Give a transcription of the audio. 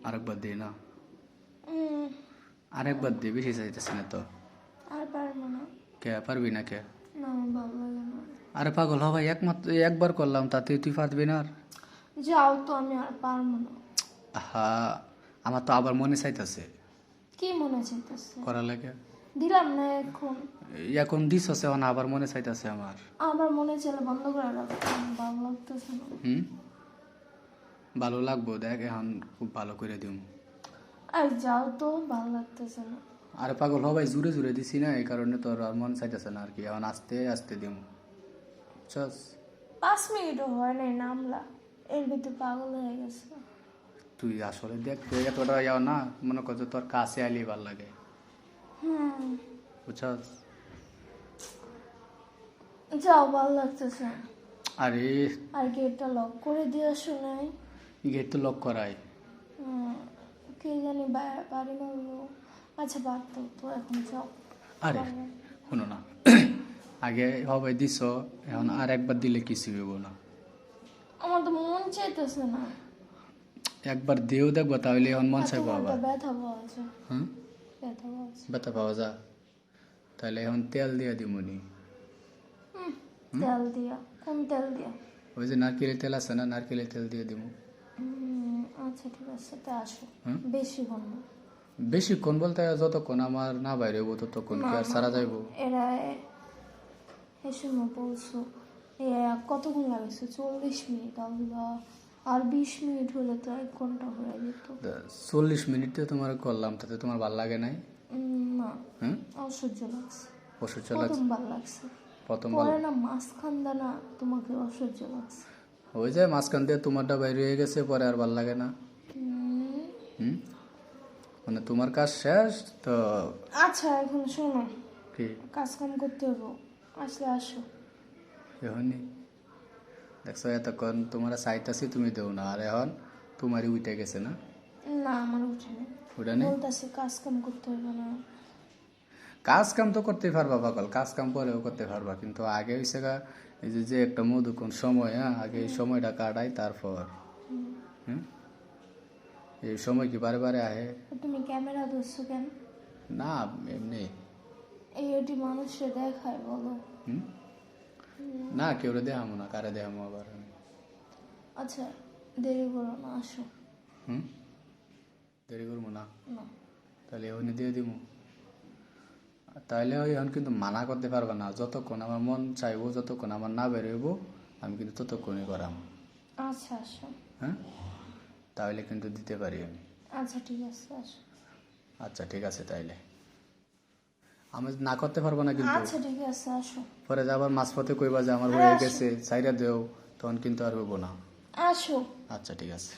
আরেকবার দে না, উম, আরেকবার দে, বেশি চাইতেছি না তো। আর পারবো না। কে পারবি না কে? না, আমার ভালো লাগে না। আরে পাগল হ ভাই, একমাত্র একবার করলাম, তাতে তুই পারবি না আর? যাও তো, আমি আর পারবো না। হা, আমার তো আবার মনে চাইতেছে কি মনে চাইতেছে? করার লাগে। দিলাম না এখন। এখন দিস আছে, এখন আবার মনে চাইতেছে আমার। আবার মনে চাইলে বন্ধ করে রাখো, আমার ভালো লাগতেছে না। ভালো লাগবো, দেখ এখন খুব ভালো করে দিম। আর যাও তো, ভালো লাগতেছে না। আরে পাগল হ ভাই, জুড়ে জুড়ে দিছি না, এই কারণে তোর আর মন চাইতেছে না আর কি, এখন আস্তে আস্তে দিম, বুঝছস? 5 মিনিটও হয় নাই নামলা, এর ভিতরে পাগল হয়ে গেছে। তুই আসলে দেখ, তুই এতটা যাও না, মনে কর যে তোর কাছে আলি ভাল লাগে, বুঝছস? যাও, ভালো লাগতেছে না। আরে আর গেটটা লক করে দিয়ে আসো নাই? গেট তো লক করাই। কে জানি বাড়ি মারলো। আচ্ছা, পারতো তো, এখন যাও। আরে শোনো না, আগে হবে দিছ, এখন আর একবার দিলে কিছু হইব না। আমার তো মন চাইতেছে না। একবার দিয়েও দেখবো, তাহলে এখন মন চাইবো তোমার তো আবার। ব্যথা পাওয়া যায়। হ্যাঁ, ব্যথা পাওয়া যায়। ব্যথা পাওয়া যা, তাহলে এখন তেল দিয়ে দিমুনি। তেল দিয়া? কোন তেল দিয়া? ওই যে নারকেলের তেল আছে না, নারকেলের তেল দিয়ে দিব। আচ্ছা, ঠিক আছে, তা আসো। হুম? বেশি বন্ধ। বেশিক্ষণ বলতে যতক্ষণ আমার না বাইরে হবো ততক্ষণ কি আর সারা যাইবো? এরা এ সময় বলছো কতক্ষণ লাগছে? 40 মিনিট। আর 20 মিনিট হলে তো 1 ঘন্টা হয়ে যেত। 40 মিনিটে তোমার করলাম, তাতে তোমার ভাল লাগে নাই? না, হুম, অসহ্য লাগছে। অসহ্য লাগছে? প্রথম ভাল লাগছে, প্রথম পরে না মাঝখান না তোমাকে অসহ্য লাগছে। ওই যে মাঝখান দিয়ে তোমারটা বাইরে হয়ে গেছে, পরে আর ভাল লাগে না। হুম, মানে তোমার কাজ শেষ তো। আচ্ছা, এখন শোনো, কি কাজ কাম করতে হবো, আসলে আসো। এখনই দেখছো, এতক্ষণ তোমার চাইতাছি, তুমি দেও না, আর এখন তোমারই উঠে গেছে না? না, আমার উঠে নেই। উঠে নেই? বলতেছি কাজ কাম করতে হবে না। কাজ কাম তো করতে পারবা পাগল, কাজ কাম পরেও করতে পারবা, কিন্তু আগে হইছে গা, এই যে যে একটা মধুক্ষণ সময়, হ্যাঁ, আগে এই সময়টা কাটাই, তারপর হুম, এই সময় কি বারে বারে আহে? তুমি ক্যামেরা ধরছো কেন? না, এমনি। এটি মানুষে দেখায়, বলো? হুম, না, কেউ দেখামো না, কারে দেখামো আবার আমি? আচ্ছা, দেরি করো না, আসো। হুম, দেরি করবো না? না। তাহলে এখনই দিয়ে দিব? তাহলে ওই এখন কিন্তু মানা করতে পারবে না, যতক্ষণ আমার মন চাইবো, যতক্ষণ আমার না বেরোইব, আমি কিন্তু ততক্ষণই করাম। আচ্ছা, আসো। হ্যাঁ, তাহলে কিন্তু দিতে পারি আমি। আচ্ছা, ঠিক আছে, আসো। আচ্ছা ঠিক আছে, তাইলে আমি না করতে পারবো না কিন্তু। আচ্ছা, ঠিক আছে, আসো। পরে যে আবার মাঝপথে কইবা যে আমার হয়ে গেছে, সাইরা দেও, তখন কিন্তু আর হইব না। আসো। আচ্ছা ঠিক আছে।